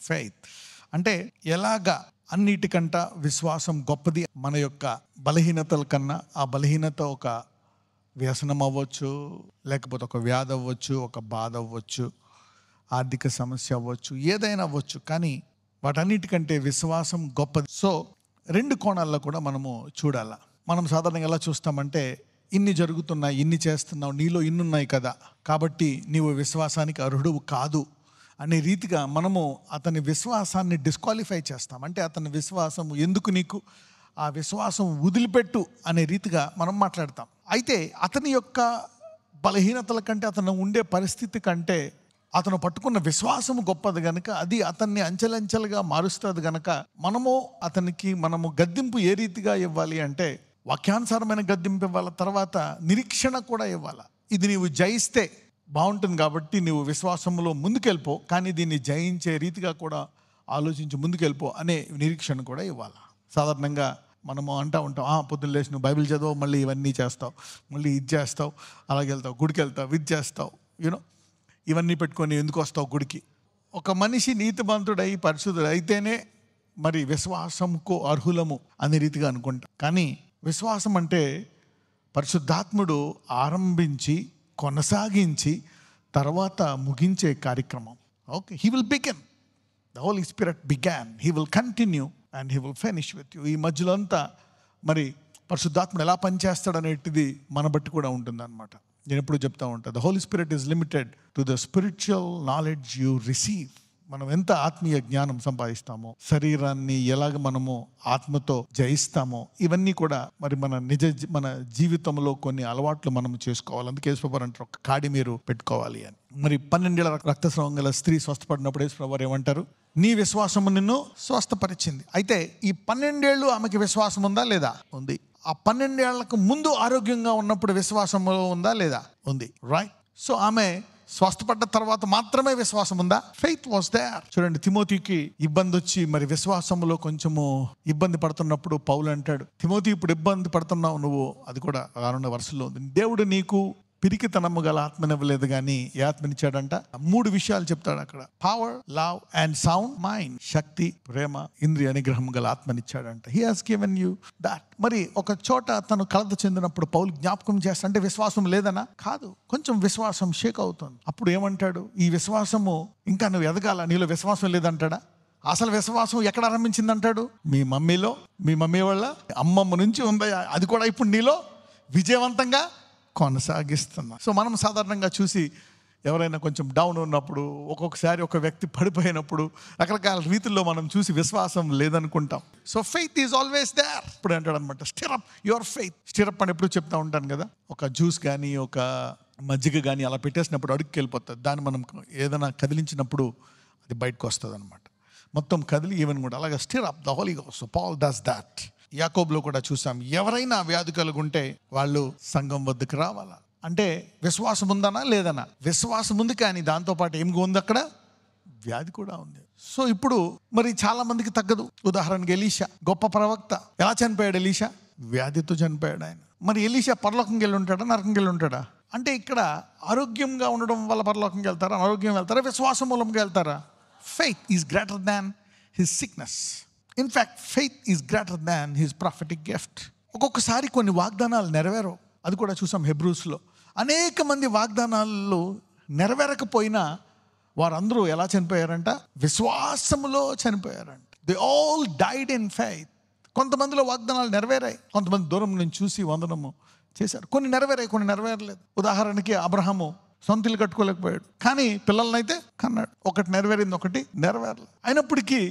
Faith. అంటే ఎలాగా అన్నిటికంట విశ్వాసం గొప్పది. మన యొక్క బలహీనతల కన్నా ఆ బలహీనత ఒక వ్యసనం అవ్వచ్చు, లేకపోతే ఒక వ్యాధి అవ్వచ్చు, ఒక బాధ అవ్వచ్చు, ఆర్థిక సమస్య అవ్వచ్చు, ఏదైనా అవ్వచ్చు. కానీ వాటన్నిటికంటే విశ్వాసం గొప్పది. సో 2 కోణాల్లో కూడా మనము చూడాల. మనం సాధారణంగా ఎలా చూస్తామంటే, ఇన్ని జరుగుతున్నాయి, ఇన్ని చేస్తున్నావు, నీలో ఇన్నున్నాయి కదా, కాబట్టి నీవు విశ్వాసానికి అర్హుడువు కాదు అనే రీతిగా మనము అతని విశ్వాసాన్ని డిస్క్వాలిఫై చేస్తాం. అంటే అతని విశ్వాసం ఎందుకు నీకు, ఆ విశ్వాసం వదిలిపెట్టు అనే రీతిగా మనం మాట్లాడతాం. అయితే అతని యొక్క బలహీనతల కంటే, అతను ఉండే పరిస్థితి కంటే అతను పట్టుకున్న విశ్వాసము గొప్పది గనుక అది అతన్ని అంచెలంచెలుగా మారుస్తుంది గనక మనము గద్దింపు ఏ రీతిగా ఇవ్వాలి అంటే, వాక్యానుసారమైన గద్దింపు ఇవ్వాలి, తర్వాత నిరీక్షణ కూడా ఇవ్వాలి. ఇది నీవు జయిస్తే బాగుంటుంది కాబట్టి నీవు విశ్వాసంలో ముందుకెళ్ళిపో, కానీ దీన్ని జయించే రీతిగా కూడా ఆలోచించి ముందుకెళ్ళిపో అనే నిరీక్షణ కూడా ఇవ్వాలి. సాధారణంగా మనము అంటూ ఉంటాం, పొద్దున్న లేచి నువ్వు బైబిల్ చదవవు, మళ్ళీ ఇవన్నీ చేస్తావు, మళ్ళీ ఇది చేస్తావు, అలాగే వెళ్తావు, గుడికి వెళ్తావు, ఇది చేస్తావు, ఇవన్నీ పెట్టుకొని ఎందుకు వస్తావు గుడికి. ఒక మనిషి నీతిమంతుడై పరిశుద్ధుడు అయితేనే మరి విశ్వాసంకు అర్హులము అనే రీతిగా అనుకుంటాం. కానీ విశ్వాసం అంటే పరిశుద్ధాత్ముడు ఆరంభించి కొనసాగించి తర్వాత ముగించే కార్యక్రమం. Okay, he will begin, the Holy Spirit began, he will continue and he will finish with you. ఈ మధ్యలో అంతా మరి పరిశుద్ధాత్ముడు ఎలా పనిచేస్తాడు అనేటిది మన బట్టి కూడా ఉంటుంది అన్నమాట. నేను ఎప్పుడు చెప్తా ఉంటాను, the Holy Spirit is limited to the spiritual knowledge you receive. మనం ఎంత ఆత్మీయ జ్ఞానం సంపాదిస్తామో, శరీరాన్ని ఎలాగ మనము ఆత్మతో జయిస్తామో, ఇవన్నీ కూడా మరి మన జీవితంలో కొన్ని అలవాట్లు మనం చేసుకోవాలి. అందుకే యేసుప్రభువారు అంటారు, ఒక కాడి మీరు పెట్టుకోవాలి అని. మరి 12 ఏళ్ల రక్తస్రావం గల స్త్రీ స్వస్థపడినప్పుడు యేసుప్రభువారు ఏమంటారు, నీ విశ్వాసము నిన్ను స్వస్థపరిచింది. అయితే ఈ 12 ఏళ్ళు ఆమెకి విశ్వాసం ఉందా లేదా? ఉంది. ఆ 12 ఏళ్లకు ముందు ఆరోగ్యంగా ఉన్నప్పుడు విశ్వాసము ఉందా లేదా? ఉంది. రైట్. సో ఆమె స్వస్థపడ్డ తర్వాత మాత్రమే విశ్వాసం ఉందా? Faith was there. చూడండి, తిమోతికి ఇబ్బంది వచ్చి మరి విశ్వాసంలో కొంచెము ఇబ్బంది పడుతున్నప్పుడు పౌలు అంటాడు, తిమోతి ఇప్పుడు ఇబ్బంది పడుతున్నావు నువ్వు, అది కూడా 6వ వరుసలో ఉంది, దేవుడు నీకు పిరికితనము గల ఆత్మనివ్వలేదు కానీ ఏ ఆత్మనిచ్చాడంట? 3 విషయాలు చెప్తాడు అక్కడ. Power, love and sound mind. శక్తి, ప్రేమ, ఇంద్రియ నిగ్రహం గల ఆత్మనిచ్చాడంట. He has given you that. మరి ఒక చోట తను కలత చెందినప్పుడు పౌలు జ్ఞాపకం చేస్తా, అంటే విశ్వాసం లేదనా? కాదు, కొంచెం విశ్వాసం షేక్ అవుతుంది. అప్పుడు ఏమంటాడు, ఈ విశ్వాసము ఇంకా నువ్వు ఎదగాల, నీలో విశ్వాసం లేదంటాడా? అసలు విశ్వాసం ఎక్కడ ఆరంభించింది అంటాడు? మీ మమ్మీ వాళ్ళ అమ్మమ్మ నుంచి ఉందా, అది కూడా ఇప్పుడు నీలో విజయవంతంగా కొనసాగిస్తున్నా. సో మనం సాధారణంగా చూసి ఎవరైనా కొంచెం డౌన్ ఉన్నప్పుడు, ఒక్కొక్కసారి ఒక వ్యక్తి పడిపోయినప్పుడు రకరకాల రీతుల్లో మనం చూసి విశ్వాసం లేదనుకుంటాం. So faith is always there. ఇప్పుడు అంటాడు అనమాట, స్టిరప్ యువర్ ఫెయిత్. స్టిరప్ అని ఎప్పుడు చెప్తా ఉంటాను కదా, ఒక జ్యూస్ కానీ ఒక మజ్జిగ కానీ అలా పెట్టేసినప్పుడు అడుగుకి వెళ్ళిపోతుంది. దాన్ని మనం ఏదైనా కదిలించినప్పుడు అది బయటకు వస్తుంది అనమాట, మొత్తం కదిలి ఈవెన్ కూడా. అలాగే stir up the Holy Ghost. So Paul does that. యాకోబులో కూడా చూసాం, ఎవరైనా వ్యాధి కలుగుంటే వాళ్ళు సంఘం వద్దకు రావాలా. అంటే విశ్వాసం ఉందనా లేదనా? విశ్వాసం ఉంది, కానీ దాంతోపాటు ఏం ఉంది అక్కడ? వ్యాధి కూడా ఉంది. సో ఇప్పుడు మరి చాలా మందికి తగ్గదు. ఉదాహరణకి ఎలీషా గొప్ప ప్రవక్త. ఎలా చనిపోయాడు ఎలీషా? వ్యాధితో చనిపోయాడు ఆయన. మరి ఎలీషా పరలోకంకి వెళ్ళి ఉంటాడా, నరకంకి వెళ్ళి ఉంటాడా? అంటే ఇక్కడ ఆరోగ్యంగా ఉండడం వల్ల పరలోకంకి వెళ్తారా, అనారోగ్యం వెళ్తారా, విశ్వాసం మూలంగా వెళ్తారా? Faith is greater than his sickness. In fact faith is greater than his prophetic gift. ఒక్కొక్కసారి కొన్ని వాగ్దానాలు నెరవేరవు, అది కూడా చూసాం హెబ్రూస్లో. అనేక మంది వాగ్దానాలు నెరవేరకపోయినా వారందరూ ఎలా చనిపోయారంట? విశ్వాసములో చనిపోయారంట. They all died in faith. కొంతమందిలో వాగ్దానాలు నెరవేరాయి, కొంతమంది దూరం నుంచి చూసి వందనము చేశారు. కొన్ని నెరవేరాయి, కొన్ని నెరవేరలేదు. ఉదాహరణకి అబ్రహాము సొంత ఇల్లు కట్టుకోలేకపోయాడు, కానీ పిల్లలనైతే కన్నాడు. ఒకటి నెరవేరింది, ఒకటి నెరవేరలేదు. అయినప్పటికీ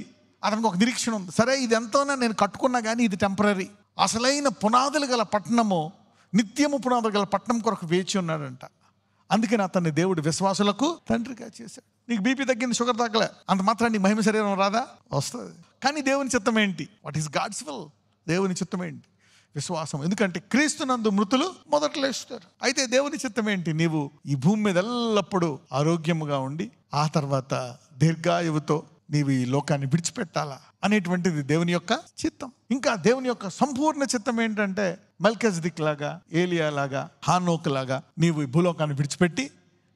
అతనికి ఒక నిరీక్షణ ఉంది. సరే, ఇది ఎంతోనా నేను కట్టుకున్నా కానీ ఇది టెంపరీ. అసలైన పునాదులు గల పట్టణము, నిత్యము పునాదులు గల పట్టణం కొరకు వేచి ఉన్నాడంట. అందుకని అతన్ని దేవుడు విశ్వాసులకు తండ్రిగా చేశాడు. నీకు బీపీ తగ్గింది, షుగర్ తగ్గలే, అంత మాత్రం నీకు మహిమ శరీరం రాదా? వస్తుంది. కానీ దేవుని చిత్తం ఏంటి? What is God's will? దేవుని చిత్తం ఏంటి? విశ్వాసం. ఎందుకంటే క్రీస్తునందు మృతులు మొదట లేస్తారు. అయితే దేవుని చిత్తం ఏంటి? నీవు ఈ భూమి మీద ఎల్లప్పుడూ ఆరోగ్యముగా ఉండి ఆ తర్వాత దీర్ఘాయువుతో నీవు ఈ లోకాన్ని విడిచిపెట్టాలా అనేటువంటిది దేవుని యొక్క చిత్తం. ఇంకా దేవుని యొక్క సంపూర్ణ చిత్తం ఏంటంటే మెల్కిజెదెక్ లాగా, ఏలియా లాగా, హానోక్ లాగా నీవు ఈ భూలోకాన్ని విడిచిపెట్టి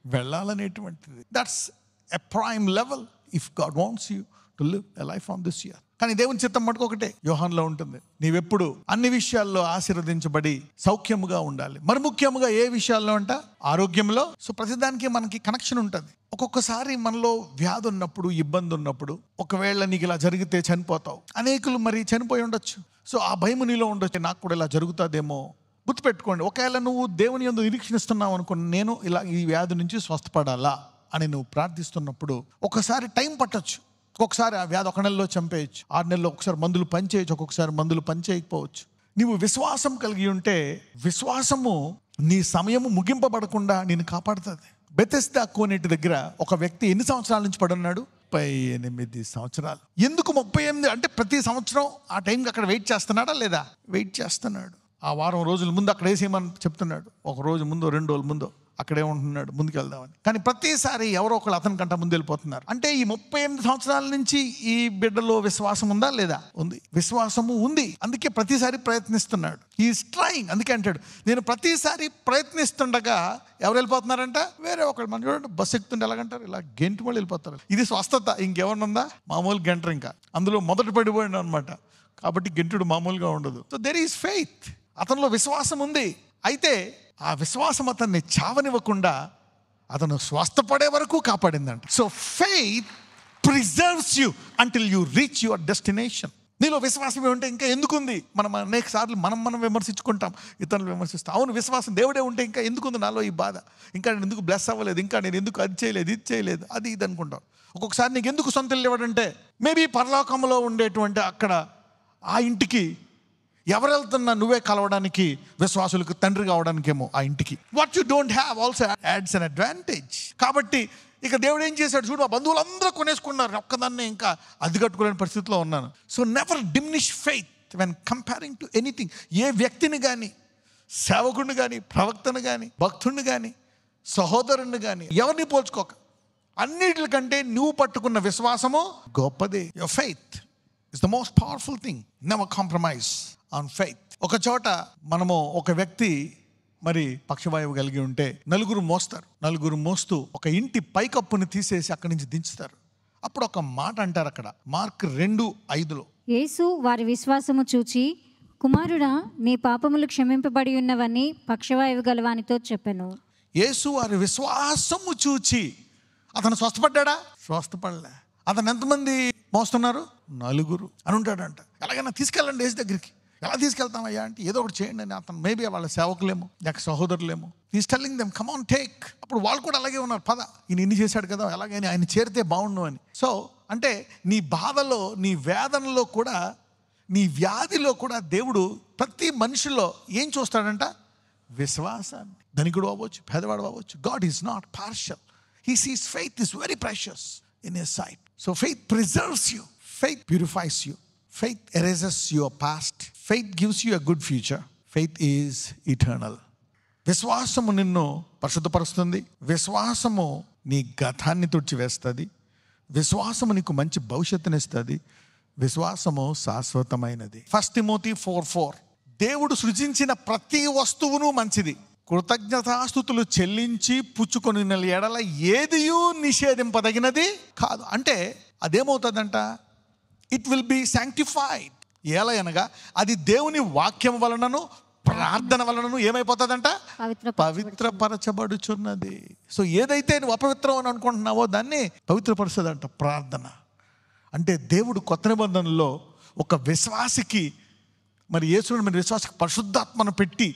వెళ్ళాలనేటువంటిది. That's a prime level if God wants you to live a life on this year. కానీ దేవుని చిత్తం మటుకు ఒకటే, యోహాన్లో ఉంటుంది, నీవెప్పుడు అన్ని విషయాల్లో ఆశీర్వదించబడి సౌఖ్యముగా ఉండాలి. మరి ముఖ్యముగా ఏ విషయాల్లో అంట? ఆరోగ్యంలో. సో ప్రతిదానికి మనకి కనెక్షన్ ఉంటుంది. ఒక్కొక్కసారి మనలో వ్యాధి ఉన్నప్పుడు, ఇబ్బంది ఉన్నప్పుడు, ఒకవేళ నీకు ఇలా జరిగితే చనిపోతావు. అనేకులు మరి చనిపోయి ఉండొచ్చు. సో ఆ భయం నీలో ఉండొచ్చు, నాకు కూడా ఇలా జరుగుతుందేమో. గుర్తుపెట్టుకోండి, ఒకవేళ నువ్వు దేవుని యందు నిరీక్షిస్తున్నావు అనుకోండి, నేను ఇలా ఈ వ్యాధి నుంచి స్వస్థపడాలా అని నువ్వు ప్రార్థిస్తున్నప్పుడు ఒకసారి టైం పట్టొచ్చు. ఒక్కొక్కసారి ఆ వ్యాధి 1 నెలలో చంపేయచ్చు, 6 నెలల్లో ఒకసారి మందులు పనిచేయచ్చు, ఒక్కొక్కసారి మందులు పనిచేయకపోవచ్చు. నువ్వు విశ్వాసం కలిగి ఉంటే విశ్వాసము నీ సమయము ముగింపబడకుండా నేను కాపాడుతుంది. బెతెస్దా కోనేటి దగ్గర ఒక వ్యక్తి ఎన్ని సంవత్సరాల నుంచి పడున్నాడు? 38 సంవత్సరాలు. ఎందుకు 38 అంటే ప్రతి సంవత్సరం ఆ టైంకి అక్కడ వెయిట్ చేస్తున్నాడా లేదా? వెయిట్ చేస్తున్నాడు. ఆ వారం రోజుల ముందు అక్కడ వేసేయమని చెప్తున్నాడు, ఒక రోజు ముందు 2 రోజుల ముందు అక్కడే ఉంటున్నాడు ముందుకు వెళ్దామని. కానీ ప్రతిసారి ఎవరో ఒకళ్ళు అతని కంట ముందు వెళ్ళిపోతున్నారు. అంటే ఈ 38 సంవత్సరాల నుంచి ఈ బిడ్డలో విశ్వాసం ఉందా లేదా? ఉంది, విశ్వాసము ఉంది. అందుకే ప్రతిసారి ప్రయత్నిస్తున్నాడు. Is trying. అందుకే అంటాడు, నేను ప్రతిసారి ప్రయత్నిస్తుండగా ఎవరు వెళ్ళిపోతున్నారంట? వేరే ఒకళ్ళు. మనం చూడండి, బస్సు ఎక్కుతుంటే ఎలాగంటారు? ఇలా గెంటు మళ్ళీ వెళ్ళిపోతారు. ఇది స్వస్థత. ఇంకెవరిని ఉందా? మామూలు గంటరు. ఇంకా అందులో మొదట పడిపోయాడు అనమాట. కాబట్టి గెంటుడు మామూలుగా ఉండదు. So there is faith. అతనిలో విశ్వాసం ఉంది. అయితే ఆ విశ్వాసం అతన్ని చావనివ్వకుండా అతను స్వస్థపడే వరకు కాపాడిందంట. So faith preserves you until you reach your destination. నీలో విశ్వాసం ఏమంటే ఇంకా ఎందుకుంది? మనం అనేక సార్లు మనం విమర్శించుకుంటాం, ఇతరులు విమర్శిస్తాం. అవును, విశ్వాసం దేవుడే ఉంటే ఇంకా ఎందుకుంది నాలో ఈ బాధ, ఇంకా నేను ఎందుకు బ్లెస్ అవ్వలేదు, ఇంకా నేను ఎందుకు అది చేయలేదు, ఇది చేయలేదు, అది ఇది అనుకుంటాం. ఒక్కొక్కసారి నీకు ఎందుకు సొంత ఇల్లు ఇవ్వడంటే మేబీ పరలోకంలో ఉండేటువంటి అక్కడ ఆ ఇంటికి ఎవరు వెళ్తున్నా నువ్వే కలవడానికి, విశ్వాసులకు తండ్రి కావడానికేమో ఆ ఇంటికి. What you don't have also ads an advantage. కాబట్టి ఇక దేవుడు ఏం చేశాడు చూడు, ఆ బంధువులందరూ కొనేసుకున్నారు, ఒక్కదాన్నే ఇంకా అది కట్టుకోలేని పరిస్థితిలో ఉన్నాను. So never diminish faith when comparing to anything. ఏ వ్యక్తిని కానీ, సేవకుడిని కానీ, ప్రవక్తను కానీ, భక్తుడిని కానీ, సహోదరుని కానీ ఎవరిని పోల్చుకోక, అన్నిటికంటే నువ్వు పట్టుకున్న విశ్వాసము గొప్పది. Your faith is the most powerful thing. Never compromise on faith. ఒక చోట మనము ఒక వ్యక్తి మరి పక్షవాయువు కలిగి ఉంటే నలుగురు మోస్తూ ఒక ఇంటి పైకప్పుని తీసేసి అక్కడి నుంచి దించుతారు. అప్పుడు ఒక మాట అంటారు అక్కడ, మార్క్ 2:5. యేసు వారి విశ్వాసము చూచి, కుమారుడా, నీ పాపములు క్షమింపబడి ఉన్నవని పక్షవాయువు గలవానితో చెప్పెను. యేసు వారి విశ్వాసము చూచి, అతను స్వస్థపడ్డా? స్వస్థపడలే. అతను ఎంతమంది మోస్తున్నారు? 9 అని ఉంటాడంట. ఎలాగైనా తీసుకెళ్ళండి యేసు దగ్గరికి. ఎలా తీసుకెళ్తామయ్యా అంటే ఏదో ఒకటి చేయండి అని. అతను మేబీ వాళ్ళ సేవకులేమో లేక సహోదరులేమో. Is telling them come on take. అప్పుడు వాళ్ళు కూడా అలాగే ఉన్నారు, పద ఈయన ఇన్ని చేశాడు కదా, ఎలాగైనా ఆయన చేరితే బాగుండు అని. సో అంటే నీ బాధలో, నీ వేదనలో కూడా, నీ వ్యాధిలో కూడా దేవుడు ప్రతి మనిషిలో ఏం చూస్తాడంట? విశ్వాసాన్ని. ధనికుడు అవ్వచ్చు, పేదవాడు అవ్వచ్చు. God is not partial. He sees faith is very precious in his sight. So faith preserves you, faith purifies you, faith erases your past, faith gives you a good future, faith is eternal. విశ్వాసము నిన్ను పరిశుద్ధపరుస్తుంది, విశ్వాసము నీ గతాన్ని తుడిచివేస్తుంది, విశ్వాసము నీకు మంచి భవిష్యత్తునిస్తుంది, విశ్వాసము శాశ్వతమైనది. 1 తిమోతి 4:4. దేవుడు సృజించిన ప్రతి వస్తువును మంచిది, కృతజ్ఞతాస్తుతులు చెల్లించి పుచ్చుకొని ఎడల ఏదియూ నిషేధింపదగినది కాదు. అంటే అదేమవుతుందంట? It will be sanctified. ఎలా అనగా అది దేవుని వాక్యం వలనను ప్రార్థన వలనను ఏమైపోతుందంట? పవిత్రపరచబడుచున్నది. సో ఏదైతే నువ్వు అపవిత్రం అని అనుకుంటున్నావో దాన్ని పవిత్రపరుస్తుందంట ప్రార్థన. అంటే దేవుడు కొత్త నిబంధనలో ఒక విశ్వాసికి, మరి యేసుని మన విశ్వాసికి పరిశుద్ధాత్మను పెట్టి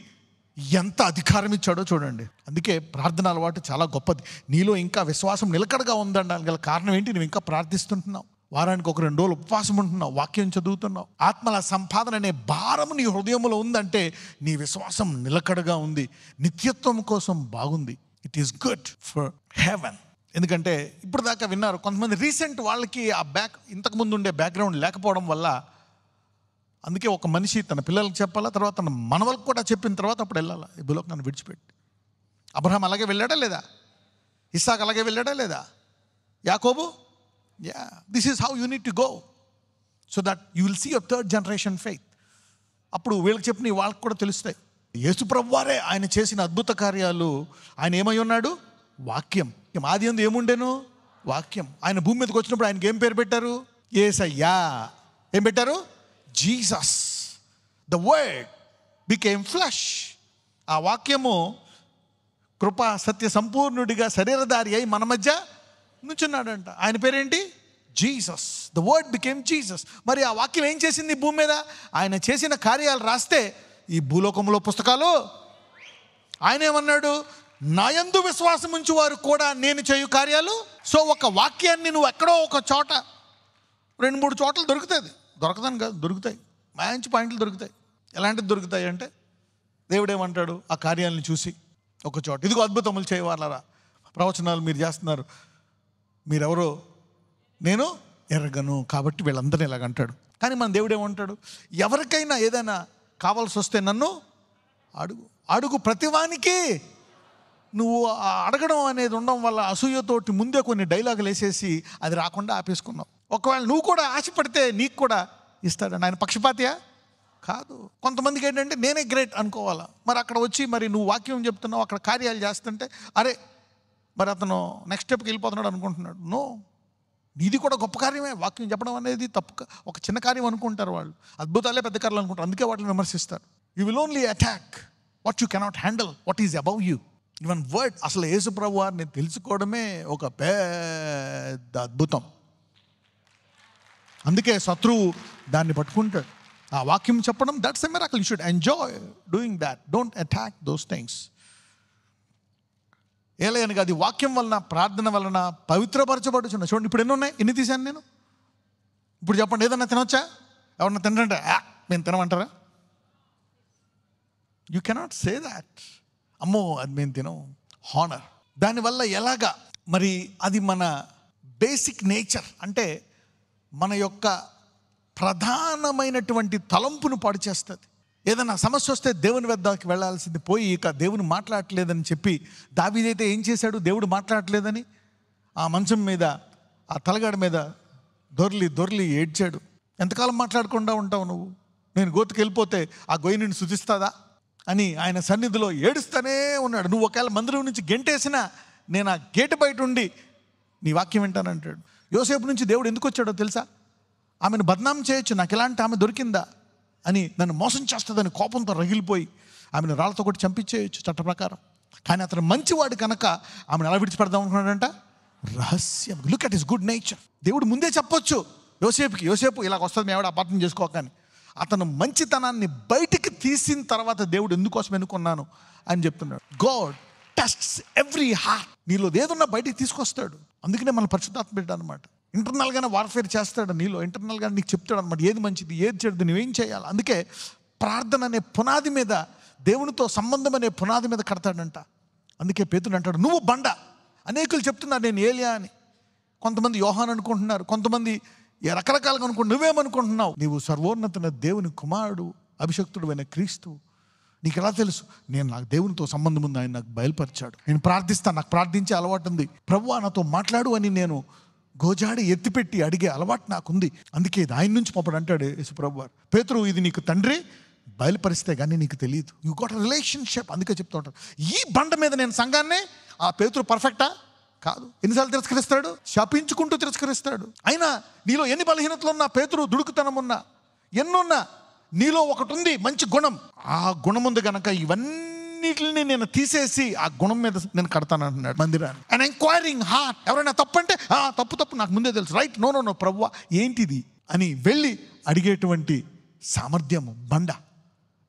ఎంత అధికారం ఇచ్చాడో చూడండి. అందుకే ప్రార్థన అలవాటు చాలా గొప్పది. నీలో ఇంకా విశ్వాసం నిలకడగా ఉందనడానికి గల కారణం ఏంటి? నువ్వు ఇంకా ప్రార్థిస్తుంటున్నావు, వారానికి 1-2 రోజులు ఉపవాసం ఉంటున్నావు, వాక్యం చదువుతున్నావు, ఆత్మల సంపాదన అనే భారం నీ హృదయంలో ఉందంటే నీ విశ్వాసం నిలకడగా ఉంది, నిత్యత్వం కోసం బాగుంది. It is good for haven. ఎందుకంటే ఇప్పుడు దాకా విన్నారు కొంతమంది రీసెంట్ వాళ్ళకి ఆ ఇంతకుముందు ఉండే బ్యాక్గ్రౌండ్ లేకపోవడం వల్ల, అందుకే ఒక మనిషి తన పిల్లలకు చెప్పాలా, తర్వాత తన మనవలకు కూడా చెప్పిన తర్వాత అప్పుడు వెళ్ళాలా ఈ భూలోకాన్ని విడిచిపెట్టి. అబ్రహాం అలాగే వెళ్ళాడా లేదా? ఇస్సాక్ అలాగే వెళ్ళాడా లేదా? యాకోబు? This is how you need to go so that you will see your 3rd generation faith. అప్పుడు వీళ్ళకి చెప్పిన వాళ్ళకి కూడా తెలుస్తాయి. యేసుప్రభు వారే ఆయన చేసిన అద్భుత కార్యాలు. ఆయన ఏమై ఉన్నాడు? వాక్యం. ఆది యందు ఏముండెను? వాక్యం. ఆయన భూమి మీదకి వచ్చినప్పుడు ఆయనకి ఏం పేరు పెట్టారు? యేసయ్యా. ఏం పెట్టారు? Jesus. The word became flesh. ఆ వాక్యము కృపా సత్య సంపూర్ణుడిగా శరీరధారి అయి మన మధ్య నుంచున్నాడంట. ఆయన పేరేంటి? Jesus. The word became Jesus. మరి ఆ వాక్యం ఏం చేసింది భూమి మీద? ఆయన చేసిన కార్యాలు రాస్తే ఈ భూలోకంలో పుస్తకాలు. ఆయన ఏమన్నాడు? నా యందు విశ్వాసం ఉంచి వారు కూడా నేను చేయు కార్యాలు. సో ఒక వాక్యాన్ని నువ్వు ఎక్కడో ఒక చోట 2-3 చోట్ల దొరుకుతుంది. దొరకదని కాదు, దొరుకుతాయి. మంచి పాయింట్లు దొరుకుతాయి. ఎలాంటివి దొరుకుతాయి అంటే, దేవుడేమంటాడు ఆ కార్యాలను చూసి ఒక చోట, ఇదిగో అద్భుతములు చేయవాలరా, ప్రవచనాలు మీరు చేస్తున్నారు, మీరెవరో నేను ఎరగను, కాబట్టి వీళ్ళందరినీ ఇలాగంటాడు. కానీ మన దేవుడు ఏమంటాడు? ఎవరికైనా ఏదైనా కావాల్సి వస్తే నన్ను అడుగు. అడుగు ప్రతివానికి. నువ్వు అడగడం అనేది ఉండడం వల్ల అసూయతోటి ముందే కొన్ని డైలాగులు వేసేసి అది రాకుండా ఆపేసుకున్నావు. ఒకవేళ నువ్వు కూడా ఆశపడితే నీకు కూడా ఇస్తాడండి. ఆయన పక్షపాతియా? కాదు. కొంతమందికి ఏంటంటే నేనే గ్రేట్ అనుకోవాలా. మరి అక్కడ వచ్చి మరి నువ్వు వాక్యం చెప్తున్నావు, అక్కడ కార్యాలు చేస్తుంటే అరే మరి అతను నెక్స్ట్ స్టెప్కి వెళ్ళిపోతున్నాడు అనుకుంటున్నాడు. నో, ఇది కూడా గొప్ప కార్యమే. వాక్యం చెప్పడం అనేది తప్పు, ఒక చిన్న కార్యం అనుకుంటారు వాళ్ళు. అద్భుతాలే పెద్ద కార్యాలు అనుకుంటారు, అందుకే వాటిని విమర్శిస్తారు. You will only attack what you cannot handle, what is above you. Even word, అసలు యేసు ప్రభు వారిని తెలుసుకోవడమే ఒక పెద్ద అద్భుతం. అందుకే శత్రువు దాన్ని పట్టుకుంటాడు. ఆ వాక్యం చెప్పడం, that's a miracle. You should enjoy doing that. Don't attack those things. ఏలయనగా అది వాక్యం వలన, ప్రార్థన వలన పవిత్రపరచబడుచున్న. చూడండి, ఇప్పుడు ఎన్ని ఉన్నాయి? ఎన్ని తీశాను నేను? ఇప్పుడు చెప్పండి, ఏదన్నా తినొచ్చా? ఎవరన్నా తినంటే మేము తినమంటారా? You cannot say that. అమ్మో అది మేము తినం. హానర్. దానివల్ల ఎలాగా మరి అది మన బేసిక్ నేచర్, అంటే మన యొక్క ప్రధానమైనటువంటి తలంపును పాడు చేస్తుంది. ఏదైనా సమస్య వస్తే దేవుని వద్దకు వెళ్ళాల్సింది పోయి ఇక దేవుని మాట్లాడట్లేదని చెప్పి, దావీదైతే ఏం చేశాడు? దేవుడు మాట్లాడట్లేదని ఆ మంచం మీద, ఆ తలగాడి మీద దొర్లి దొర్లి ఏడ్చాడు. ఎంతకాలం మాట్లాడకుండా ఉంటావు నువ్వు? నేను గోతుకు వెళ్ళిపోతే ఆ గొయ్యి నిన్ను శుతిస్తుందా అని ఆయన సన్నిధిలో ఏడుస్తూనే ఉన్నాడు. నువ్వు ఒకవేళ మందిరం నుంచి గెంటేసినా నేను ఆ గేటు బయట ఉండి నీ వాక్యం వింటానంటాడు. యోసేపు నుంచి దేవుడు ఎందుకు వచ్చాడో తెలుసా? ఆమెను బద్నాం చేయొచ్చు, నాకు ఎలాంటి ఆమె దొరికిందా అని, నన్ను మోసం చేస్తుందని కోపంతో రగిలిపోయి ఆమెను రాళ్ళతో కొట్టి చంపించేయచ్చు చట్ట ప్రకారం. కానీ అతను మంచివాడు కనుక ఆమెను ఎలా విడిచిపెడదాం అనుకున్నాడంట? రహస్యం. Look at his good nature. దేవుడు ముందే చెప్పొచ్చు యోసేపుకి, యోసేపు ఇలాగ వస్తుంది, మేము ఎవడ అపార్థం చేసుకోకని. అతను మంచితనాన్ని బయటికి తీసిన తర్వాత దేవుడు ఎందుకోసం ఎన్నుకున్నాను అని చెప్తున్నాడు. God tests every heart. నీలో ఏదున్నా బయటికి తీసుకొస్తాడు. అందుకనే మన పరిశుద్ధాత్మ బిడ్డ అనమాట. ఇంటర్నల్గానే వార్ఫేర్ చేస్తాడు నీలో. ఇంటర్నల్గా నీకు చెప్తాడు అనమాట, ఏది మంచిది ఏది చెడుది నువ్వేం చేయాలి. అందుకే ప్రార్థన అనే పునాది మీద, దేవునితో సంబంధం అనే పునాది మీద కడతాడంట. అందుకే పేతుడు అంటాడు, నువ్వు బండ. అనేకులు చెప్తున్నారు నేను ఏలియా అని. కొంతమంది యోహాన్ అనుకుంటున్నారు, కొంతమంది రకరకాలుగా అనుకుంటు. నువ్వేమనుకుంటున్నావు? నీవు సర్వోన్నతమైన దేవుని కుమారుడు, అభిషక్తుడు అయిన క్రీస్తు. నీకు ఎలా తెలుసు? నాకు దేవునితో సంబంధం ఉంది, ఆయన నాకు బయలుపరిచాడు. నేను ప్రార్థిస్తాను, నాకు ప్రార్థించే అలవాటు ఉంది. ప్రభువా నాతో మాట్లాడు అని నేను గోజాడి ఎత్తిపెట్టి అడిగే అలవాటు నాకుంది. అందుకే ఇది ఆయన నుంచి పంపడు అంటాడు యేసుప్రభు వారు. పేతురు, ఇది నీకు తండ్రి బయలుపరిస్తే కానీ నీకు తెలియదు. You got a relationship. అందుకే చెప్తూ ఉంటారు, ఈ బండ మీద నేను సంఘాన్ని. ఆ పేతురు పర్ఫెక్టా? కాదు. ఎన్నిసార్లు తిరస్కరిస్తాడు? శపించుకుంటూ తిరస్కరిస్తాడు. అయినా నీలో ఎన్ని బలహీనతలు ఉన్నా, పేతురు దుడుకుతనం ఉన్నా, ఎన్నున్నా, నీలో ఒకటి ఉంది మంచి గుణం. ఆ గుణం ఉంది కనుక ఇవన్నిటిని నేను తీసేసి ఆ గుణం మీద నేను కడతాను అంటున్నాడు మందిరాన్ని. And enquiring heart. ఎవరైనా తప్పు అంటే తప్పు నాకు ముందే తెలుసు, రైట్, నో ప్రభువా ఏంటిది అని వెళ్ళి అడిగేటువంటి సామర్థ్యము బండ.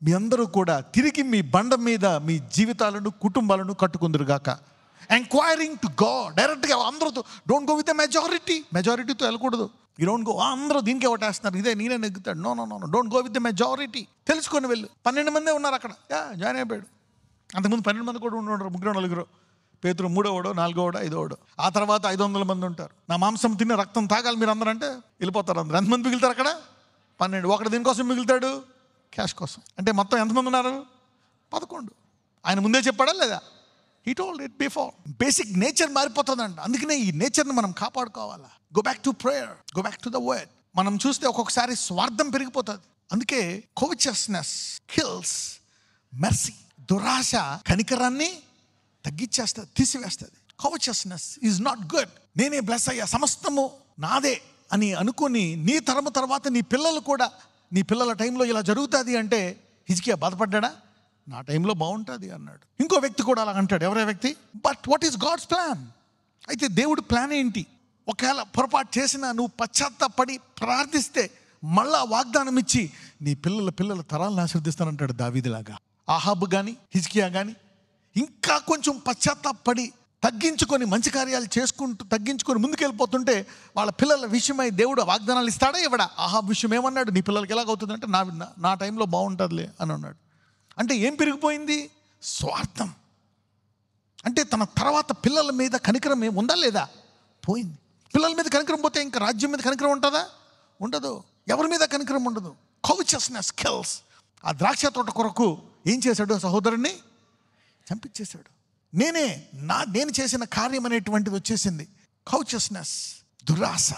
మీ అందరూ కూడా తిరిగి మీ బండ మీద మీ జీవితాలను, కుటుంబాలను కట్టుకుందరుగాక. Enquiring to God. డైరెక్ట్గా అందరూ డోంట్ గో విత్ ద మెజారిటీతో వెళ్ళకూడదు. యూ డోంట్ గో అందరూ దీనికే ఓటేస్తున్నారు, ఇదే నేనే నెగ్గుతాడు. No don't go with the majority. తెలుసుకొని వెళ్ళు. 12 మందే ఉన్నారు అక్కడ. జాయిన్ అయిపోయాడు. అంతకుముందు 12 మంది కూడా ఉండరు, 3-4. పేతురు 3వ, 4వ, 5వ. ఆ తర్వాత 500 మంది ఉంటారు. నా మాంసం తిన్న రక్తం తాగాలి మీరు అందరూ అంటే వెళ్ళిపోతారు అందరు. ఎంతమంది మిగులుతారు అక్కడ? 12. ఒకటి దీనికోసం మిగులుతాడు, క్యాష్ కోసం. అంటే మొత్తం ఎంతమంది ఉన్నారు? 11. ఆయన ముందే చెప్పాడా లేదా? He told it before. Basic nature మారిపోతుందంట. అందుకనే ఈ నేచర్ని మనం కాపాడుకోవాలా. Go back to prayer, go back to the word. మనం చూస్తే ఒక్కొక్కసారి స్వార్థం పెరిగిపోతుంది. అందుకే కోవిచస్నెస్ కిల్స్ మెర్సీ. దురాశ కనికరాన్ని తగ్గించేస్తుంది, తీసివేస్తుంది. కోవిచస్నెస్ ఈజ్ నాట్ గుడ్. నేనే బ్లెస్ అయ్యా, సమస్తము నాదే అని అనుకొని నీ తరము తర్వాత నీ పిల్లలు కూడా, నీ పిల్లల టైంలో ఇలా జరుగుతుంది అంటే హిజ్కియా బాధపడ్డా? నా టైంలో బాగుంటుంది అన్నాడు. ఇంకో వ్యక్తి కూడా అలా అంటాడు. ఎవరే వ్యక్తి? But what is God's plan? అయితే దేవుడి ప్లాన్ ఏంటి? ఒకవేళ పొరపాటు చేసినా నువ్వు పశ్చాత్తాపడి ప్రార్థిస్తే మళ్ళా వాగ్దానం ఇచ్చి నీ పిల్లల తరాలను ఆశీర్దిస్తానంటాడు దావీదులాగా. ఆహాబు కానీ హిజ్కియా కానీ ఇంకా కొంచెం పశ్చాత్తాపడి తగ్గించుకొని మంచి కార్యాలు చేసుకుంటూ తగ్గించుకొని ముందుకెళ్ళిపోతుంటే వాళ్ళ పిల్లల విషయమై దేవుడు వాగ్దానాలు ఇస్తాడా ఇవ్వడా? ఆహాబు విషయం ఏమన్నాడు? నీ పిల్లలకి ఎలాగవుతుందంటే నా టైంలో బాగుంటుందిలే అని అన్నాడు. అంటే ఏం పెరిగిపోయింది? స్వార్థం. అంటే తన తర్వాత పిల్లల మీద కనికరం ఉందా లేదా? పోయింది. పిల్లల మీద కనికరం పోతే ఇంకా రాజ్యం మీద కనికరం ఉంటుందా? ఉండదు. ఎవరి మీద కనికరం ఉండదు. కౌచస్నెస్ కిల్స్. ఆ ద్రాక్ష తోట కొరకు ఏం చేశాడు? సహోదరుణ్ణి చంపించేశాడు. నేను చేసిన కార్యం అనేటువంటిది వచ్చేసింది. కౌచస్నెస్, దురాశ.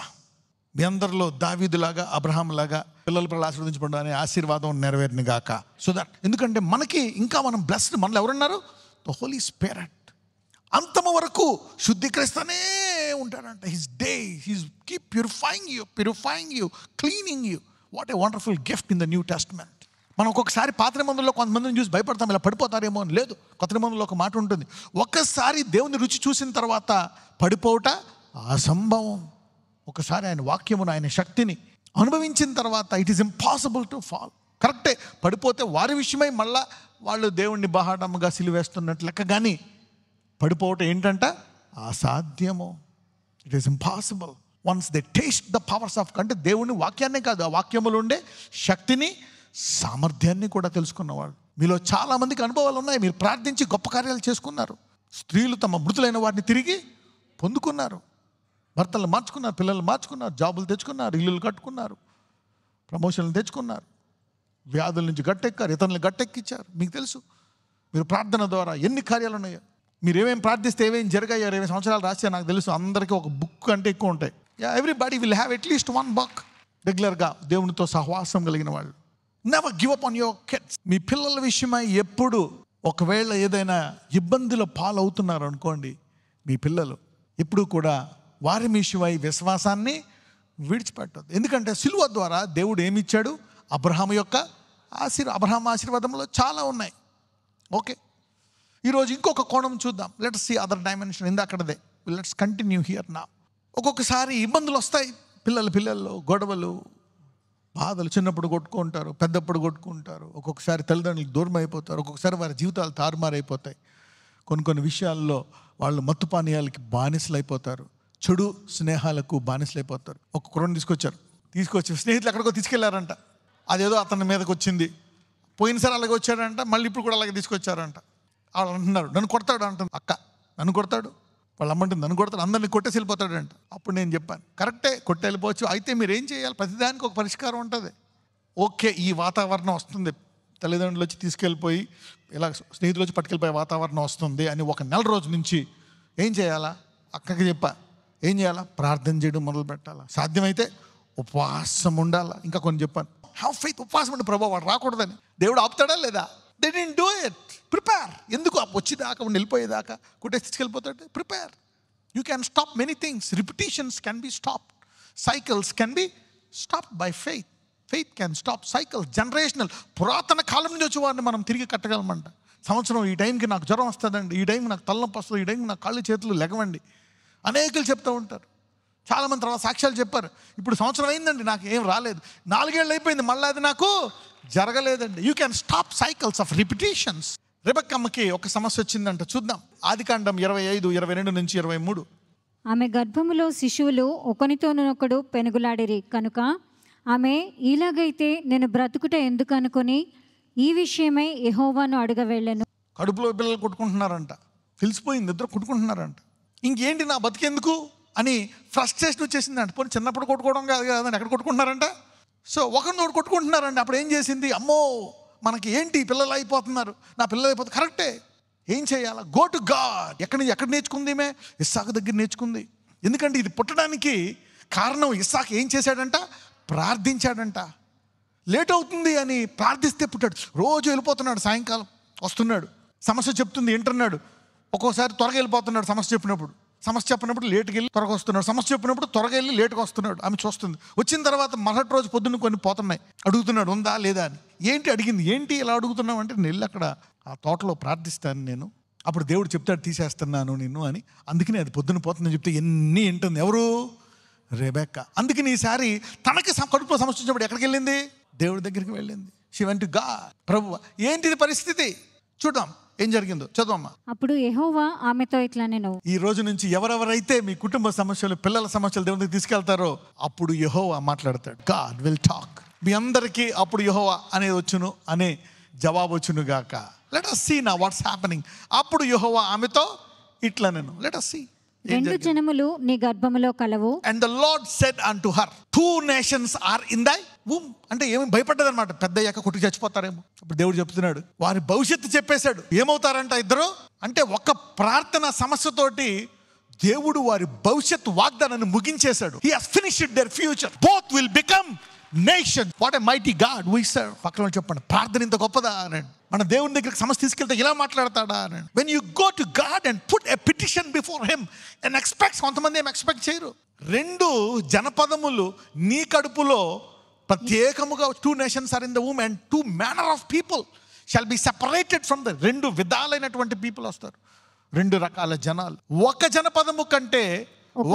మీ అందరిలో దావీదులాగా అబ్రహాంలాగా పిల్లల ఆశీర్వదించబడ్డా అనే ఆశీర్వాదం నెరవేరిన గాక. సో దట్, ఎందుకంటే మనకి ఇంకా మనం బ్లెస్డ్. మనలో ఎవరున్నారు? The Holy Spirit. అంతము వరకు శుద్ధీకరిస్తూనే ఉంటాడంట. He's keep purifying you, cleaning you. What a wonderful gift in the New Testament. మనం ఒక్కొక్కసారి పాత నిబంధనలో కొంతమందిని చూసి భయపడతాం, ఇలా పడిపోతారేమో అని. లేదు, కొత్త నిబంధనలో ఒక మాట ఉంటుంది, ఒక్కసారి దేవుని రుచి చూసిన తర్వాత పడిపోవట అసంభవం. ఒకసారి ఆయన వాక్యమును, ఆయన శక్తిని అనుభవించిన తర్వాత it is impossible to fall. కరెక్టే, పడిపోతే వారి విషయమై మళ్ళా వాళ్ళు దేవుణ్ణి బహాటముగా సిలువేస్తున్నట్లు లెక్క. కానీ పడిపోవటం ఏంటంట? అసాధ్యము. It is impossible. Once they taste the powers of, అంటే దేవుని వాక్యాన్నే కాదు, ఆ వాక్యములు ఉండే శక్తిని, సామర్థ్యాన్ని కూడా తెలుసుకున్నవాళ్ళు. మీలో చాలామందికి అనుభవాలు ఉన్నాయి. మీరు ప్రార్థించి గొప్ప కార్యాలు చేసుకున్నారు. స్త్రీలు తమ మృతులైన వారిని తిరిగి పొందుకున్నారు. భర్తలు మార్చుకున్నారు, పిల్లలు మార్చుకున్నారు, జాబులు తెచ్చుకున్నారు, ఇల్లులు కట్టుకున్నారు, ప్రమోషన్లు తెచ్చుకున్నారు, వ్యాధుల నుంచి గట్టెక్కారు, ఇతరులను గట్టెక్కిచ్చారు. మీకు తెలుసు, మీరు ప్రార్థన ద్వారా ఎన్ని కార్యాలు ఉన్నాయో. మీరు ఏమేమి ప్రార్థిస్తే ఏమేమి జరిగాయో 20 సంవత్సరాలు రాస్తే నాకు తెలుసు. అందరికీ ఒక బుక్ అంటే ఎక్కువ ఉంటాయి. Everybody will have at least 1 book. రెగ్యులర్గా దేవునితో సహవాసం కలిగిన వాళ్ళు. Never give up on your kids. మీ పిల్లల విషయమై ఎప్పుడు ఒకవేళ ఏదైనా ఇబ్బందుల పాలవుతున్నారు అనుకోండి, మీ పిల్లలు ఎప్పుడు కూడా వారి విషయమై విశ్వాసాన్ని విడిచిపెట్టదు. ఎందుకంటే సిలువ ద్వారా దేవుడు ఏమిచ్చాడు? అబ్రహాము యొక్క అబ్రహాం ఆశీర్వాదంలో చాలా ఉన్నాయి. ఓకే, ఈరోజు ఇంకొక కోణం చూద్దాం. Let's see other dimension. ఇందాకడదే, లెట్స్ కంటిన్యూ హియర్ నా. ఒక్కొక్కసారి ఇబ్బందులు వస్తాయి. పిల్లల్లో గొడవలు, బాధలు. చిన్నప్పుడు కొట్టుకుంటారు, పెద్దప్పుడు కొట్టుకుంటారు. ఒక్కొక్కసారి తల్లిదండ్రులు దూరం అయిపోతారు. ఒక్కొక్కసారి వారి జీవితాలు తారుమారైపోతాయి. కొన్ని విషయాల్లో వాళ్ళు మత్తు పానీయాలకి బానిసలు అయిపోతారు, చెడు స్నేహాలకు బానిసలు అయిపోతారు. ఒక కుర్రను తీసుకొచ్చి స్నేహితులు ఎక్కడికో తీసుకెళ్లారంట. అదేదో అతని మీదకి వచ్చింది. పోయినసారి అలాగే వచ్చాడంట, మళ్ళీ ఇప్పుడు కూడా అలాగే తీసుకొచ్చారంట. వాళ్ళు అంటున్నారు, నన్ను కొడతాడు అంటుంది అక్క. నన్ను కొడతాడు, వాళ్ళు అమ్మంటుంది నన్ను కొడతాడు, అందరినీ కొట్టేసి వెళ్ళిపోతాడంట. అప్పుడు నేను చెప్పాను, కరెక్టే, కొట్టి వెళ్ళిపోవచ్చు. అయితే మీరు ఏం చేయాలి? ప్రతిదానికి ఒక పరిష్కారం ఉంటుంది. ఓకే, ఈ వాతావరణం వస్తుంది, తల్లిదండ్రులు వచ్చి తీసుకెళ్ళిపోయి ఇలా స్నేహితులు వచ్చి పట్టుకెళ్ళిపోయే వాతావరణం వస్తుంది అని ఒక నెల రోజు నుంచి ఏం చేయాలా? అక్కకి చెప్పా, ఏం చేయాలా? ప్రార్థన చేయడం మొదలు పెట్టాలా. సాధ్యమైతే ఉపవాసం ఉండాలా. ఇంకా కొన్ని చెప్పాను, హ్యావ్ ఫెయిత్. ఉపవాసం అంటే ప్రభావ వాడు రాకూడదని. దేవుడు ఆపుతాడా లేదా? They didn't do it. Prepare. ఎందుకు వచ్చేదాకా వెళ్ళిపోయేదాకా కుట్టేసి తీసుకెళ్ళిపోతాడు? Prepare. You can stop many things. Repetitions can be stopped. Cycles can be stopped by faith. Faith can stop cycles. Generational, పురాతన కాలం నుంచి వచ్చే వారిని మనం తిరిగి కట్టగలమంట. సంవత్సరం ఈ టైంకి నాకు జ్వరం వస్తుందండి, ఈ టైంకి నాకు తలనొప్పి వస్తుంది, ఈ టైంకి నాకు కాళ్ళు చేతులు లెగవండి అనేకులు చెప్తూ ఉంటారు. చాలామంది తర్వాత సాక్ష్యాలు చెప్పారు, ఇప్పుడు సంవత్సరం అయిందండి నాకు ఏం రాలేదు, 4 ఏళ్ళు అయిపోయింది మళ్ళీ అది నాకు జరగలేదండి. You can stop cycles of repetitions. రెబెక్కమ్మకి ఒక సమస్య వచ్చిందంట. చూద్దాం, ఆదికాండం 25, 22 నుంచి 23. ఆమె గర్భములో శిశువులు ఒకనితోనొకడు పెనుగులాడిరి కనుక ఆమె, ఇలాగైతే నేను బ్రతుకుట ఎందుకు అనుకుని ఈ విషయమై యెహోవాను అడుగ వెళ్ళెను. కడుపులో పిల్లలు కొట్టుకుంటున్నారంట, తెలిసిపోయింది, ఇద్దరు కొట్టుకుంటున్నారంట. ఇంకేంటి నా బతికెందుకు అని ఫ్రస్ట్రేషన్ వచ్చేసిందంట. పోనీ చిన్నప్పుడు కొట్టుకోవడం కాదు కదండి, ఎక్కడ కొట్టుకుంటున్నారంట. సో ఒకరినోడు కొట్టుకుంటున్నారంట. అప్పుడు ఏం చేసింది? అమ్మో మనకి ఏంటి, పిల్లలు అయిపోతున్నారు, నా పిల్లలు అయిపోతుంది. కరెక్టే, ఏం చేయాలా? Go to God. ఎక్కడ నేర్చుకుంది? ఈమె ఇస్సాకు దగ్గర నేర్చుకుంది. ఎందుకంటే ఇది పుట్టడానికి కారణం ఇస్సాకు ఏం చేశాడంట? ప్రార్థించాడంట. లేట్ అవుతుంది అని ప్రార్థిస్తే పుట్టాడు. రోజు వెళ్ళిపోతున్నాడు, సాయంకాలం వస్తున్నాడు, సమస్య చెప్తుంది వింటున్నాడు. ఒక్కోసారి త్వరగా వెళ్ళిపోతున్నాడు సమస్య చెప్పినప్పుడు. సమస్య చెప్పినప్పుడు లేటుకి వెళ్ళి త్వరగా వస్తున్నాడు, సమస్య చెప్పినప్పుడు త్వరగా వెళ్ళి లేటుగా వస్తున్నాడు. ఆమె చూస్తుంది. వచ్చిన తర్వాత మరుసటి రోజు పొద్దున్న కొన్ని పోతున్నాయి. అడుగుతున్నాడు ఉందా లేదా అని. ఏంటి అడిగింది, ఏంటి ఇలా అడుగుతున్నావు అంటే, నేను వెళ్ళి అక్కడ ఆ తోటలో ప్రార్థిస్తాను నేను, అప్పుడు దేవుడు చెప్తాడు తీసేస్తున్నాను నిన్ను అని. అందుకని అది పొద్దున్న పోతుందని చెప్తే ఎన్ని వింటుంది. ఎవరు? రెబెక్కా. అందుకని ఈసారి తనకి కడుపులో సమస్య వచ్చినప్పుడు ఎక్కడికి వెళ్ళింది? దేవుడి దగ్గరికి వెళ్ళింది. She went to God. ప్రభువా ఏంటిది పరిస్థితి, చూద్దాం ఏం జరిగిందో, చదవమ్మా. అప్పుడు యెహోవా ఆమెతో ఇట్లా నేను, ఈ రోజు నుంచి ఎవరెవరైతే మీ కుటుంబ సమస్యలు, పిల్లల సమస్యలు దేవుని దగ్గరికి తీసుకెళ్తారో అప్పుడు యెహోవా మాట్లాడతాడు. God will talk. మీ అందరికీ అప్పుడు యెహోవా అనేది వచ్చును అనే జవాబు వచ్చును గాక. Let us see now what's happening. అప్పుడు యెహోవా ఆమెతో ఇట్లా నేను, లెట్ us see. 2 జనములు నీ గర్భములో కలవు. And the Lord said unto her, 2 nations are in thy womb. అంటే ఏమి భయపడ్డది అనమాట, పెద్ద అయ్యాక కొట్టుకు చచ్చిపోతారేమో. ఇప్పుడు దేవుడు చెప్తున్నాడు, వారి భవిష్యత్తు చెప్పేశాడు. ఏమవుతారంట ఇద్దరు అంటే, ఒక ప్రార్థన సమస్యతోటి దేవుడు వారి భవిష్యత్తు వాగ్దానాన్ని ముగించేశాడు. He has finished their future. Both will become nations. What a mighty God we serve. పక్కన చెప్పండి, ప్రార్థన ఇంత గొప్పదా అనండి. మన దేవుని దగ్గరికి సమస్య తీసుకెళ్తే ఇలా మాట్లాడతాడా అనండి. When you go to God and put a petition before him and expect, కొంతమంది ఏం ఎక్స్పెక్ట్ చేయరు. 2 జనపదములు నీ కడుపులో ప్రత్యేకముగా 2 nations are in the womb and 2 manner of people shall be separated from the 2 విధాలైనటువంటి people వస్తారు, 2 రకాల జనాలు. ఒక జనపదము కంటే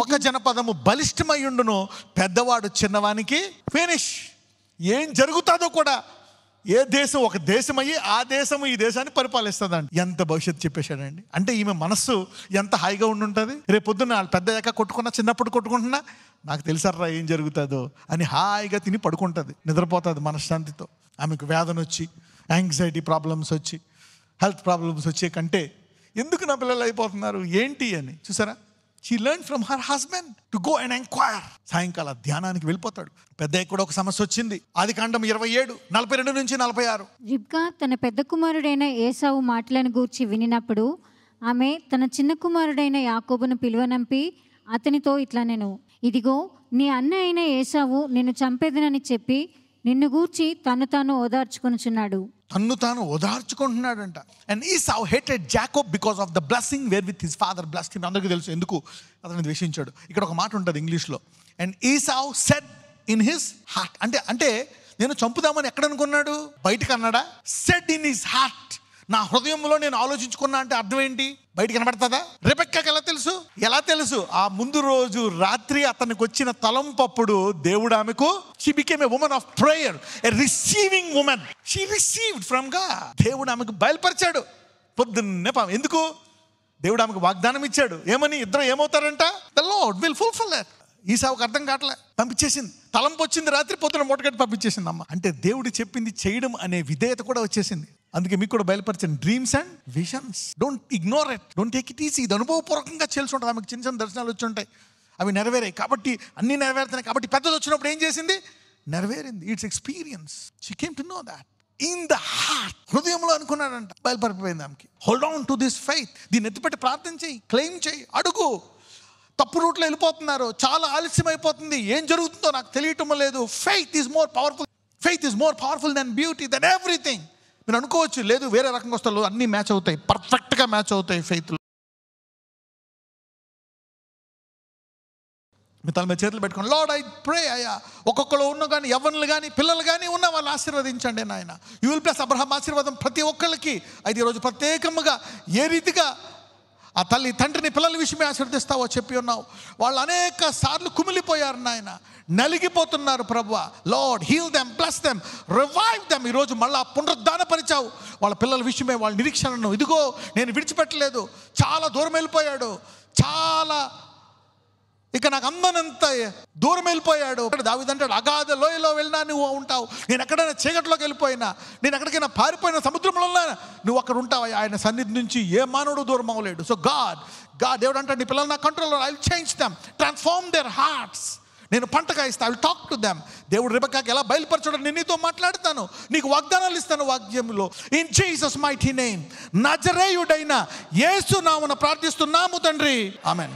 ఒక జనపదము బలిష్టమై ఉండును, పెద్దవాడు చిన్నవానికి ఫినిష్. ఏం జరుగుతుందో కూడా, ఏ దేశం ఒక దేశం అయ్యి ఆ దేశము ఈ దేశాన్ని పరిపాలిస్తుందండి. ఎంత భవిష్యత్తు చెప్పేశాడండి. అంటే ఈమె మనస్సు ఎంత హాయిగా ఉండుంటుంది. రేపు పొద్దున్న పెద్ద అయ్యాక కొట్టుకున్నా, చిన్నప్పుడు కొట్టుకుంటున్నా, నాకు తెలుసర్రా ఏం జరుగుతుందో అని హాయిగా తిని పడుకుంటుంది, నిద్రపోతుంది మనశ్శాంతితో. ఆమెకు వేదన వచ్చి, యాంగ్జైటీ ప్రాబ్లమ్స్ వచ్చి, హెల్త్ ప్రాబ్లమ్స్ వచ్చే కంటే ఎందుకు నా పిల్లలు అయిపోతున్నారు ఏంటి అని. చూసారా, she learned from her husband to go and inquire. సాయంకాల ధ్యానానికి వెళ్ళిపోతాడు. పెద్దయ్య కూడా ఒక సమస్య వచ్చింది. ఆదికాండం 27:42-46. రిబ్కా తన పెద్ద కుమారుడైన ఏసావు మాటలను గూర్చి వినినప్పుడు ఆమె తన చిన్న కుమారుడైన యాకోబును పిలువనంపి అతనితో ఇట్లా నేను, ఇదిగో నీ అన్న అయిన ఏసావు నిన్ను చంపేదనని చెప్పి నిన్ను గూర్చి తను తాను ఓదార్చుకొనుచున్నాడు. తన్ను తాను ఓదార్చుకుంటున్నాడంట. And Esau hated Jacob because of the blessing where with his father blessed him. అందరికీ తెలుసు ఎందుకు అతను ద్వేషించాడు. ఇక్కడ ఒక మాట ఉంటుంది ఇంగ్లీష్లో, and Esau said in his heart. అంటే నేను చంపుదామని ఎక్కడ అనుకున్నాడు, బయటకు అన్నాడా? సెడ్ ఇన్ హిస్ హార్ట్, నా హృదయంలో నేను ఆలోచించుకున్నా అంటే అర్థం ఏంటి? బయటికి కనబడుతుందా? రెబెక్కాకి ఎలా తెలుసు? ఆ ముందు రోజు రాత్రి అతనికి వచ్చిన తలంపప్పుడు దేవుడు ఆమెకు, she became a woman of prayer, a receiving woman. She received from God. దేవుడు ఆమెకు బయలుపరిచాడు పొద్దున్నే. ఎందుకు? దేవుడు ఆమెకు వాగ్దానం ఇచ్చాడు. ఏమని? ఇద్దరు ఏమవుతారంట? The Lord will fulfill it. ఈసావుకు అర్థం కావట్లే, పంపించేసింది. తలంపు వచ్చింది రాత్రి, పొద్దున మూటగట్టి పంపించేసింది అమ్మ. అంటే దేవుడు చెప్పింది చేయడం అనే విధేయత కూడా వచ్చేసింది. అందుకే మీకు కూడా బయలుపరిచాను, dreams and visions, don't ignore it, don't take it easy. ఇది అనుభవపూర్వకంగా చేసి ఉంటుంది. ఆమెకు చిన్న చిన్న దర్శనాలు వచ్చి ఉంటాయి, అవి నెరవేరాయి కాబట్టి, అన్నీ నెరవేరుతున్నాయి కాబట్టి, పెద్దది వచ్చినప్పుడు ఏం చేసింది? నెరవేరింది. It's experience. She came to know that in the heart. హృదయంలో అనుకున్నాడంట, బయలుపరిపోయింది ఆమెకి. Hold on to this faith. దీన్ని ఎత్తిపెట్టి ప్రార్థన చేయి, క్లెయిమ్ చేయి, అడుగు. తప్పు రూట్లో వెళ్ళిపోతున్నారు, చాలా ఆలస్యం అయిపోతుంది, ఏం జరుగుతుందో నాకు తెలియటం లేదు. Faith is more powerful. Faith is more powerful than beauty, than everything. మీరు అనుకోవచ్చు లేదు వేరే రకంగా వస్తారు, అన్నీ మ్యాచ్ అవుతాయి, పర్ఫెక్ట్గా మ్యాచ్ అవుతాయి ఫెయిత్లో. మీ తల మీద చేతులు పెట్టుకోండి. లార్డ్ ఐ ప్రే అయ్యా, ఒక్కొక్కరు ఉన్న కానీ, యవ్వనులు కానీ, పిల్లలు కానీ ఉన్న వాళ్ళు ఆశీర్వదించండి నాయన. యూ విల్ ప్లస్ అబ్రహాం ఆశీర్వాదం ప్రతి ఒక్కరికి. అయితే ఈరోజు ప్రత్యేకంగా ఏ రీతిగా ఆ తల్లి తండ్రిని పిల్లల విషయమే ఆశీర్వదిస్తావో చెప్పి ఉన్నావు. వాళ్ళు అనేక సార్లు కుమిలిపోయారు నాయన, నలిగిపోతున్నారు ప్రభువా. Lord heal them, bless them, revive them. ఈరోజు మళ్ళా పునరుద్ధానపరిచావు వాళ్ళ పిల్లల విషయమే, వాళ్ళ నిరీక్షణను. ఇదిగో నేను విడిచిపెట్టలేదు, చాలా దూరం వెళ్ళిపోయాడు, చాలా ఇక నాకు అమ్మనంత దూరం వెళ్ళిపోయాడు. దావీదు అంటాడు, అగాధ లోయలో వెళ్ళినా నువ్వు ఉంటావు, నేను ఎక్కడైనా చీకట్లోకి వెళ్ళిపోయినా, నేను ఎక్కడికైనా పారిపోయిన సముద్రంలో నువ్వు అక్కడ ఉంటావు. ఆయన సన్నిధి నుంచి ఏ మానవుడు దూరం అవ్వలేడు. సో గాడ్ దేవుడు అంటాడు, నీ పిల్లలు నా కంట్రోల్లో, I will change them, transform their hearts. నేను పంటగా ఇస్తాను, I will talk to them. దేవుడు రెబెక్కాకి ఎలా బయలుపరచడం, నేను నీతో మాట్లాడతాను, నీకు వాగ్దానాలు ఇస్తాను వాక్యంలో. ఇన్ జీసస్ మైటీ నేమ్, నజరేయుడైన యేసు నామమున ప్రార్థిస్తున్నాము తండ్రి, ఆమేన్.